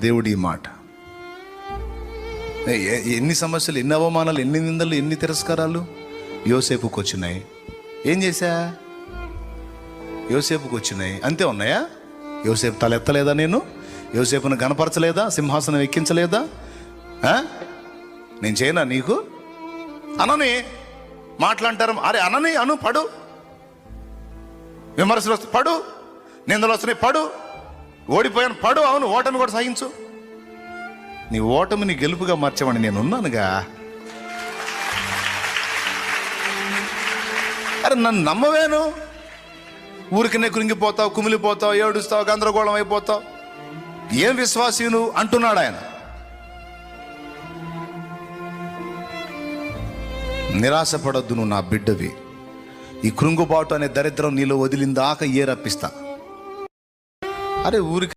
దేవుడి ఈ మాట. ఎన్ని సమస్యలు, ఎన్ని అవమానాలు, ఎన్ని నిందలు, ఎన్ని తిరస్కారాలు యోసేపుకి వచ్చినాయి. ఏం చేశా? యోసేపుకి వచ్చినాయి, అంతే ఉన్నాయా? యోసేపు తల ఎత్తలేదా? నేను యోసేపును గనపరచలేదా? సింహాసనం ఎక్కించలేదా? నేను చేయనా నీకు? అనని మాట్లాంటారు, అరే అనని అను, పడు, విమర్శలు వస్తాయి పడు, నిందలు వస్తున్నాయి పడు, ఓడిపోయాను పడు, అవును ఓటమి కూడా సహించు. నీ ఓటమిని గెలుపుగా మార్చమని నేను ఉన్నానుగా. అరే నన్ను నమ్మవేను, ఊరికనే కృంగిపోతావు, కుమిలిపోతావు, ఏడుస్తావు, గందరగోళం అయిపోతావు, ఏం విశ్వాసీ నువ్వు అంటున్నాడు ఆయన. నిరాశపడొద్దు, నువ్వు నా బిడ్డవి. ఈ కృంగుబాటు అనే దరిద్రం నీలో వదిలిందాక ఏ రప్పిస్తా. అరే ఊరికి